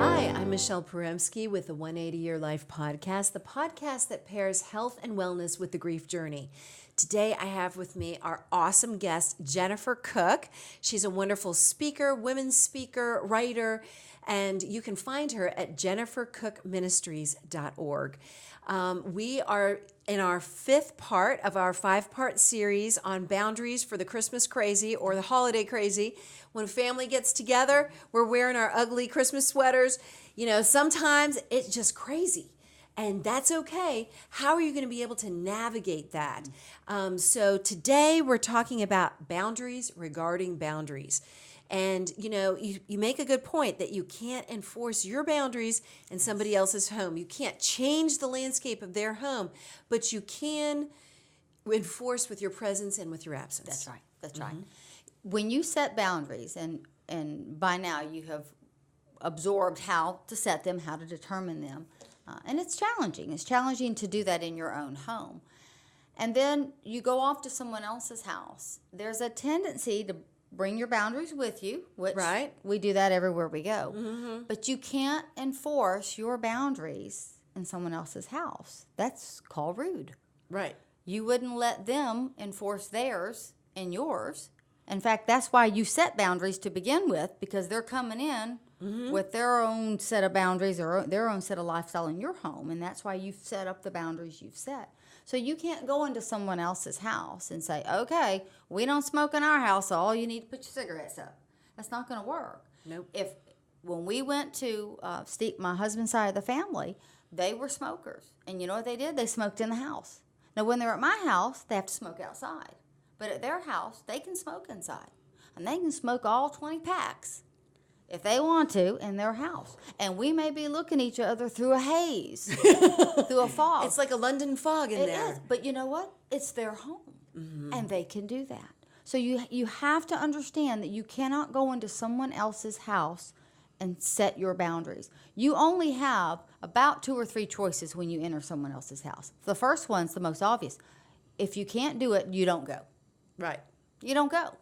Hi, I'm Mishael Porembski with the 180 Year Life podcast, the podcast that pairs health and wellness with the grief journey. Today, I have with me our awesome guest, Jennifer Cook. She's a wonderful speaker, women's speaker, writer, and you can find her at jennifercookministries.org. We are in our fifth part of our five-part series on boundaries for the Christmas crazy or the holiday crazy. When a family gets together, we're wearing our ugly Christmas sweaters. You know, sometimes it's just crazy. And that's okay. How are you going to be able to navigate that? So today we're talking about boundaries regarding boundaries. And, you know, you make a good point that you can't enforce your boundaries in somebody else's home. You can't change the landscape of their home, but you can enforce with your presence and with your absence. That's right. That's right. When you set boundaries, and by now you have absorbed how to set them, how to determine them, and it's challenging. It's challenging to do that in your own home. And then you go off to someone else's house. There's a tendency to bring your boundaries with you, which we do that everywhere we go. Mm-hmm. But you can't enforce your boundaries in someone else's house. That's called rude. Right. You wouldn't let them enforce theirs and yours. In fact, that's why you set boundaries to begin with, because they're coming in with their own set of boundaries or their own set of lifestyle in your home, and that's why you've set up the boundaries you've set. So you can't go into someone else's house and say, okay, we don't smoke in our house, so all you need to put your cigarettes up. That's not going to work. Nope. When we went to my husband's side of the family, they were smokers. And you know what they did? They smoked in the house. Now, when they're at my house, they have to smoke outside. But at their house, they can smoke inside. And they can smoke all 20 packs if they want to in their house. And we may be looking at each other through a haze, through a fog. It's like a London fog in there. It is. But you know what? It's their home. And they can do that. So you have to understand that you cannot go into someone else's house and set your boundaries. You only have about 2 or 3 choices when you enter someone else's house. The first one's the most obvious. If you can't do it, you don't go. Right. You don't go.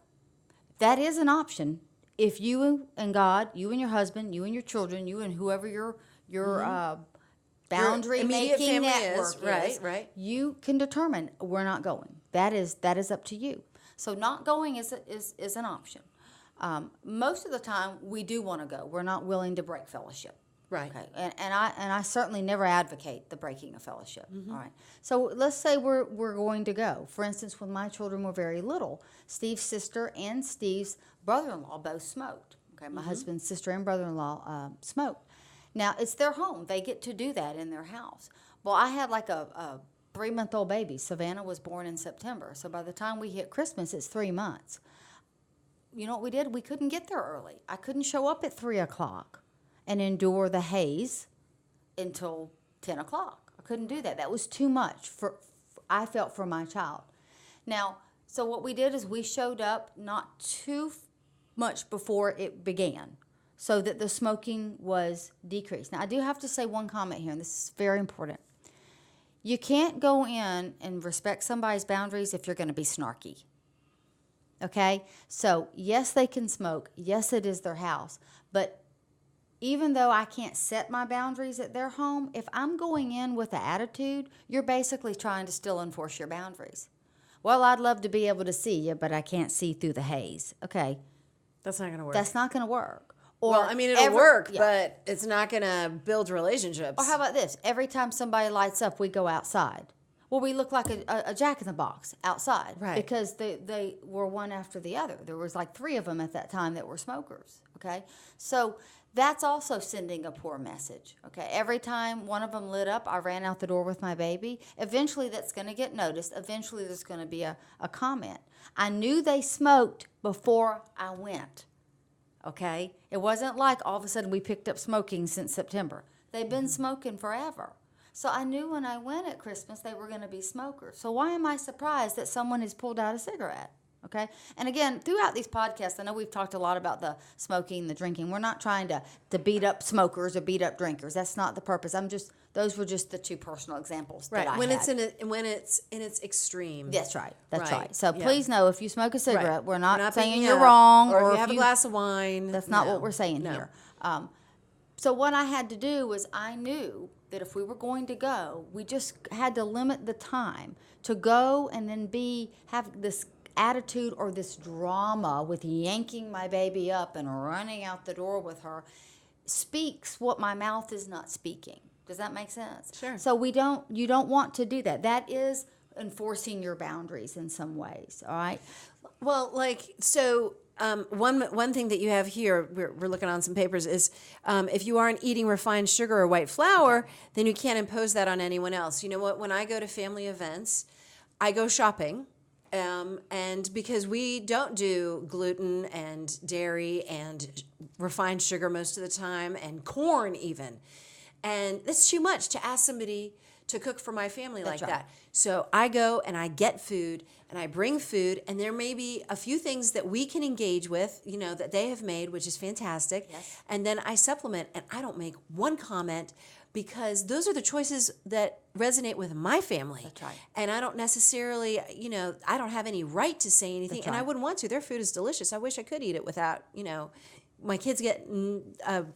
That is an option. If you and God, you and your husband, you and your children, you and whoever your boundary making network is, right. You can determine we're not going. That is up to you. So not going is an option. Most of the time we do want to go. We're not willing to break fellowship. Right. Okay. And I certainly never advocate the breaking of fellowship. All right. So let's say we're going to go. For instance, when my children were very little, Steve's sister and Steve's brother-in-law both smoked. Okay. My husband's sister and brother-in-law smoked. Now, it's their home. They get to do that in their house. Well, I had like a 3-month-old baby. Savannah was born in September. So by the time we hit Christmas, it's 3 months. You know what we did? We couldn't get there early. I couldn't show up at 3 o'clock and endure the haze until 10 o'clock. I couldn't do that. That was too much I felt for my child. Now, so what we did is we showed up not too much before it began so that the smoking was decreased. Now, I do have to say one comment here, and this is very important. You can't go in and respect somebody's boundaries if you're going to be snarky. Okay? So, yes, they can smoke. Yes, it is their house. But even though I can't set my boundaries at their home, if I'm going in with an attitude, you're basically trying to still enforce your boundaries. Well, I'd love to be able to see you, but I can't see through the haze. Okay. That's not going to work. That's not going to work. Or, well, I mean, it'll work, but it's not going to build relationships. Or how about this? Every time somebody lights up, we go outside. Well, we look like a jack-in-the-box outside. Right. Because they were one after the other. There was like 3 of them at that time that were smokers. Okay. So that's also sending a poor message. Okay. Every time one of them lit up, I ran out the door with my baby. Eventually that's going to get noticed. Eventually there's going to be a comment. I knew they smoked before I went. Okay. It wasn't like all of a sudden we picked up smoking since September. They've been smoking forever. So I knew when I went at Christmas they were going to be smokers. So why am I surprised that someone has pulled out a cigarette? Okay? And again, throughout these podcasts, I know we've talked a lot about the smoking, the drinking. We're not trying to beat up smokers or beat up drinkers. That's not the purpose. Those were just the 2 personal examples that I had. When it's in its extreme. That's right. That's right. So please know, if you smoke a cigarette, we're not saying beating you're up, wrong. Or if you have a glass of wine. That's not what we're saying here. So what I had to do was I knew that if we were going to go, we just had to limit the time to go and then have this attitude or this drama with yanking my baby up and running out the door with her speaks what my mouth is not speaking. Does that make sense? Sure. So you don't want to do that. That is enforcing your boundaries in some ways, all right? Well, one thing that you have here, we're looking on some papers, is if you aren't eating refined sugar or white flour, then you can't impose that on anyone else. You know what? When I go to family events, I go shopping, and because we don't do gluten and dairy and refined sugar most of the time, and corn even, and it's too much to ask somebody to cook for my family like that. So I go and I get food and I bring food, and there may be a few things that we can engage with, that they have made, which is fantastic. Yes. And then I supplement, and I don't make one comment because those are the choices that resonate with my family. That's right. And I don't necessarily, I don't have any right to say anything, That's and I right. wouldn't want to. Their food is delicious. I wish I could eat it without, my kids get a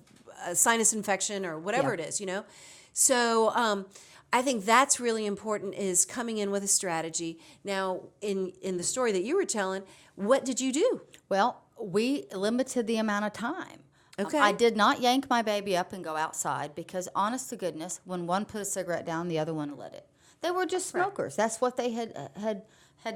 sinus infection or whatever Yeah. it is, So I think that's really important, is coming in with a strategy. Now, in the story that you were telling, what did you do? Well, we limited the amount of time. Okay. I did not yank my baby up and go outside because, honest to goodness, when one put a cigarette down, the other one lit it. They were just smokers. That's what they had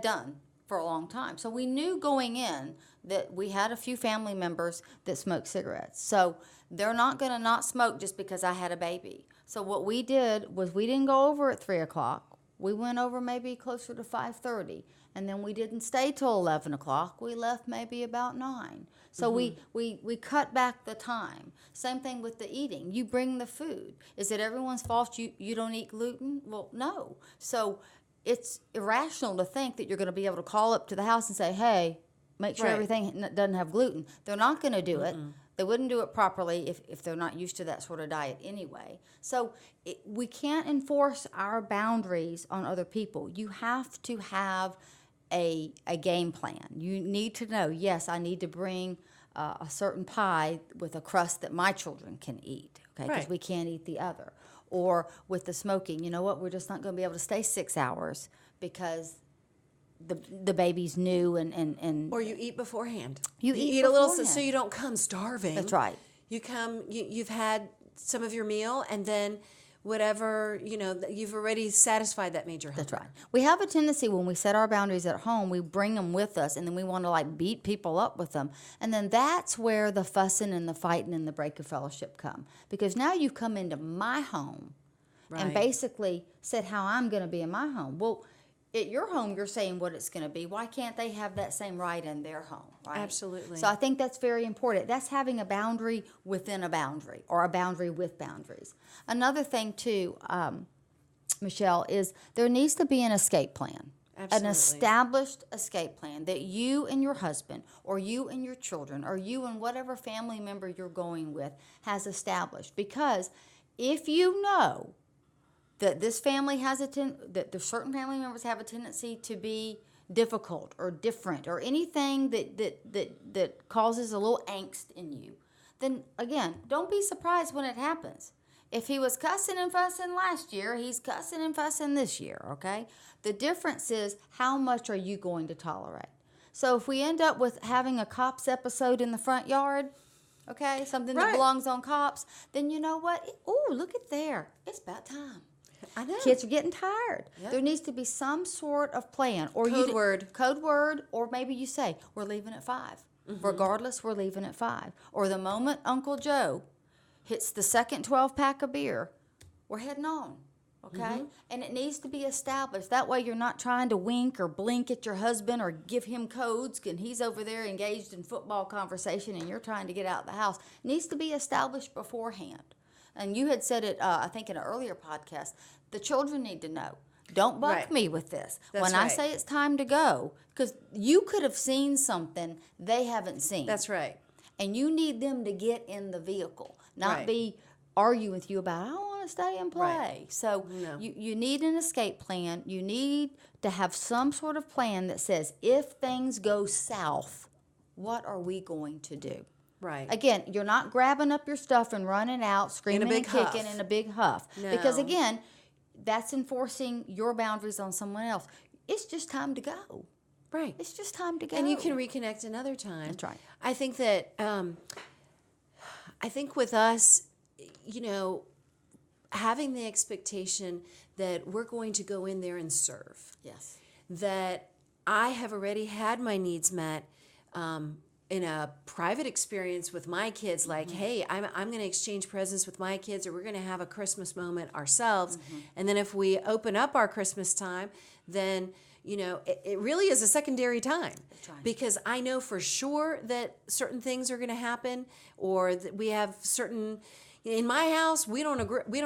done for a long time. So we knew going in that we had a few family members that smoked cigarettes. So they're not going to not smoke just because I had a baby. So what we did was we didn't go over at 3 o'clock. We went over maybe closer to 5:30, and then we didn't stay till 11 o'clock. We left maybe about 9. So we cut back the time. Same thing with the eating. You bring the food. Is it everyone's fault you don't eat gluten? Well, no. So it's irrational to think that you're going to be able to call up to the house and say, hey, make sure Right. everything doesn't have gluten. They're not going to do it. They wouldn't do it properly if they're not used to that sort of diet anyway. So we can't enforce our boundaries on other people. You have to have a game plan. You need to know, yes, I need to bring a certain pie with a crust that my children can eat, okay, because Right. we can't eat the other. Or with the smoking, you know what, we're just not going to be able to stay 6 hours because the baby's new and Or you eat beforehand. You eat a little so beforehand. you don't come starving. That's right. You've had some of your meal, and then whatever, you've already satisfied that major hunger. That's right. We have a tendency when we set our boundaries at home, we bring them with us, and then we want to beat people up with them. And then that's where the fussing and the fighting and the break of fellowship come. Because now you've come into my home and Right. basically said how I'm going to be in my home. Well, at your home, you're saying what it's going to be. Why can't they have that same right in their home, right? Absolutely. So I think that's very important. That's having a boundary within a boundary, or a boundary with boundaries. Another thing, too, Michelle, is there needs to be an escape plan. Absolutely. An established escape plan that you and your husband, or you and your children, or you and whatever family member you're going with has established. Because if you know that this family has that the certain family members have a tendency to be difficult or different or anything that causes a little angst in you, then again, don't be surprised when it happens. If he was cussing and fussing last year, he's cussing and fussing this year, okay? The difference is how much are you going to tolerate? So if we end up with having a Cops episode in the front yard, okay, something that Right. belongs on Cops, then you know what? Oh, look at there. It's about time. I know. Kids are getting tired. Yep. There needs to be some sort of plan. Or Code word. or maybe you say, we're leaving at 5. Regardless, we're leaving at 5. Or the moment Uncle Joe hits the second 12-pack of beer, we're heading on, okay? And it needs to be established. That way you're not trying to wink or blink at your husband or give him codes, and he's over there engaged in football conversation and you're trying to get out of the house. It needs to be established beforehand. And you had said it, I think, in an earlier podcast, the children need to know. Don't buck Right. me with this. That's when I right. say it's time to go, because you could have seen something they haven't seen. That's right. And you need them to get in the vehicle, not Right. be arguing with you about, I want to stay and play. Right. So No. you need an escape plan. You need to have some sort of plan that says, if things go south, what are we going to do? Right. Again, you're not grabbing up your stuff and running out, screaming big and kicking huff. in a big huff. Because No. again, that's enforcing your boundaries on someone else. It's just time to go. Right. It's just time to go. And you can reconnect another time. That's right. I think that, I think with us, having the expectation that we're going to go in there and serve. Yes. That I have already had my needs met in a private experience with my kids. Like, hey, I'm going to exchange presents with my kids, or we're going to have a Christmas moment ourselves. And then if we open up our Christmas time, then it really is a secondary time. That's right. Because I know for sure that certain things are going to happen, or that we have certain. In my house, we don't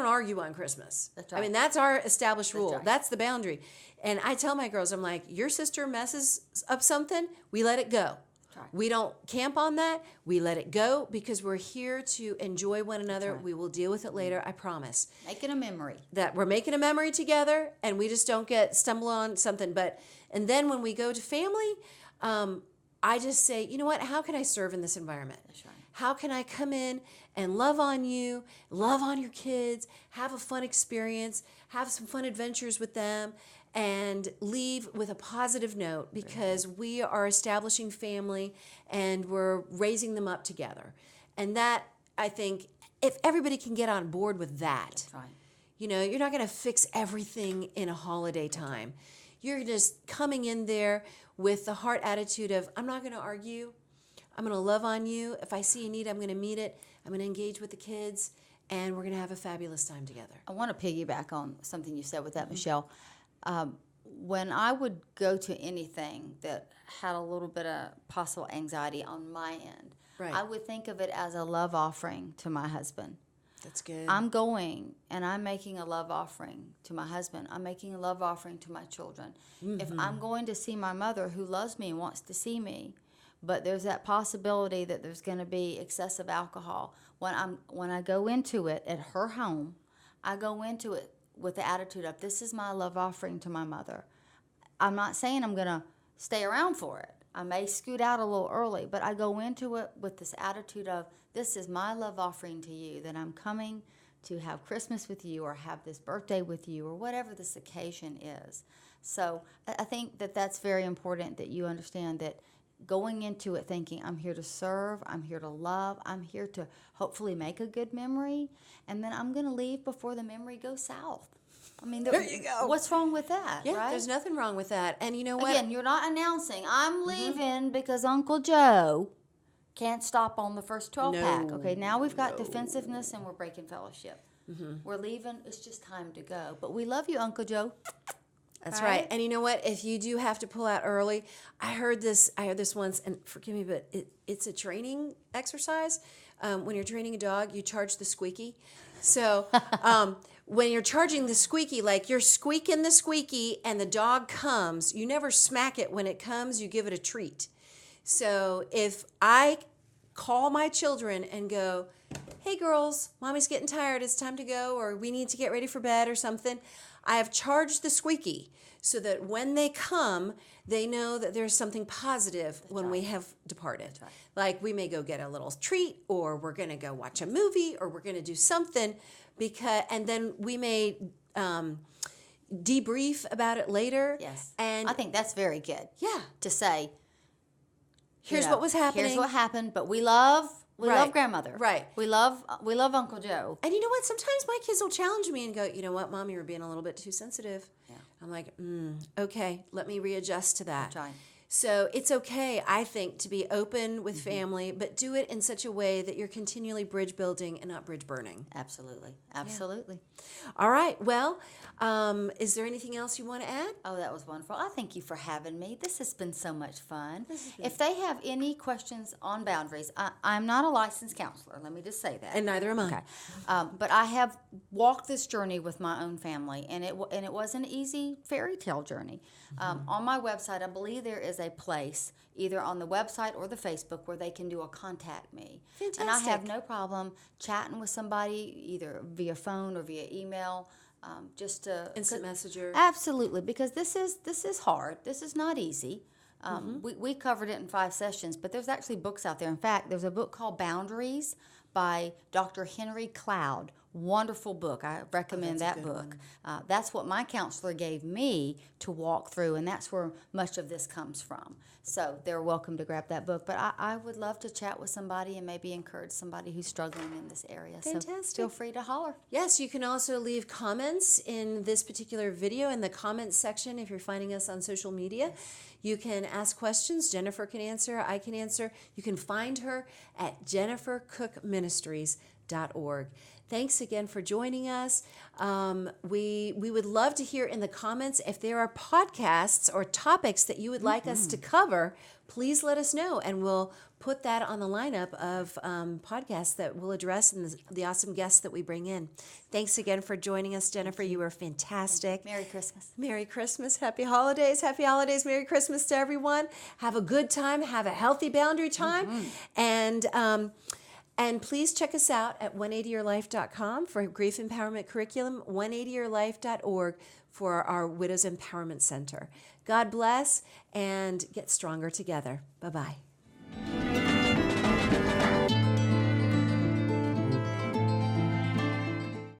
argue on Christmas. That's right. I mean, that's our established rule. right. That's the boundary. And I tell my girls, I'm like, your sister messes up something, we let it go. right. We don't camp on that. We let it go because we're here to enjoy one another. right. We will deal with it later, I promise. Making a memory. That we're making a memory together, and we just don't stumble on something. And then when we go to family, I just say, you know what? How can I serve in this environment? That's right. How can I come in and love on you, love on your kids, have a fun experience, have some fun adventures with them, and leave with a positive note, because we are establishing family and we're raising them up together. And that, I think, if everybody can get on board with that, That's right. you're not going to fix everything in a holiday time. You're just coming in there with the heart attitude of, I'm not going to argue. I'm going to love on you. If I see a need, I'm going to meet it. I'm going to engage with the kids, and we're going to have a fabulous time together. I want to piggyback on something you said with that, Michelle. When I would go to anything that had a little bit of possible anxiety on my end, Right. I would think of it as a love offering to my husband. That's good. I'm going and I'm making a love offering to my husband. I'm making a love offering to my children. If I'm going to see my mother, who loves me and wants to see me, but there's that possibility that there's going to be excessive alcohol, when I go into it at her home, I go into it with the attitude of, this is my love offering to my mother. I'm not saying I'm going to stay around for it. I may scoot out a little early, but I go into it with this attitude of, this is my love offering to you, that I'm coming to have Christmas with you or have this birthday with you or whatever this occasion is. So I think that that's very important, that you understand that going into it thinking, I'm here to serve, I'm here to love, I'm here to hopefully make a good memory, and then I'm going to leave before the memory goes south. I mean, there you go. What's wrong with that, Yeah, right? there's nothing wrong with that. And you know what? Again, you're not announcing, I'm leaving because Uncle Joe can't stop on the first 12-pack. Okay, now we've got defensiveness and we're breaking fellowship. We're leaving. It's just time to go. But we love you, Uncle Joe. That's All right. right. And you know what? If you do have to pull out early, I heard this once, and forgive me, but it's a training exercise. When you're training a dog, you charge the squeaky. So when you're charging the squeaky, like you're squeaking the squeaky and the dog comes, you never smack it when it comes, you give it a treat. So if I call my children and go, hey girls, mommy's getting tired, it's time to go, or we need to get ready for bed or something, I have charged the squeaky so that when they come, they know that there's something positive when we have departed. right. Like we may go get a little treat, or we're going to go watch a movie, or we're going to do something, and then we may debrief about it later. Yes. And I think that's very good. yeah, To say, here's what was happening. Here's what happened, but we love Right. grandmother. Right. We love Uncle Joe. And you know what? Sometimes my kids will challenge me and go, you know what, Mom, you're being a little bit too sensitive. Yeah. I'm like, okay, let me readjust to that. That's right. So it's okay, I think, to be open with family, but do it in such a way that you're continually bridge building and not bridge burning. Absolutely. Absolutely. All right. Well, is there anything else you want to add? Oh, that was wonderful. I thank you for having me. This has been so much fun. If they have any questions on boundaries, I'm not a licensed counselor. Let me just say that. And neither am I. Okay. But I have walked this journey with my own family, and it was an easy fairy tale journey. On my website, I believe there is a place, either on the website or the Facebook, where they can do a contact me. Fantastic. And I have no problem chatting with somebody, either via phone or via email, just to Instant messenger. Absolutely, because this is hard. This is not easy. We covered it in 5 sessions, but there's actually books out there. In fact, there's a book called Boundaries by Dr. Henry Cloud. Wonderful book. I recommend that book. That's what my counselor gave me to walk through, and that's where much of this comes from. So they're welcome to grab that book. But I would love to chat with somebody and maybe encourage somebody who's struggling in this area. Fantastic. So feel free to holler. Yes, you can also leave comments in this particular video in the comments section if you're finding us on social media. You can ask questions. Jennifer can answer. I can answer. You can find her at jennifercookministries.org. Thanks again for joining us. We would love to hear in the comments if there are podcasts or topics that you would like us to cover. Please let us know, and we'll put that on the lineup of podcasts that we'll address and the awesome guests that we bring in. Thanks again for joining us, Jennifer. You were fantastic. Merry Christmas. Merry Christmas. Happy holidays. Happy holidays. Merry Christmas to everyone. Have a good time. Have a healthy boundary time. And please check us out at 180yourlife.com for Grief Empowerment Curriculum, 180yourlife.org for our Widows Empowerment Center. God bless, and get stronger together. Bye-bye.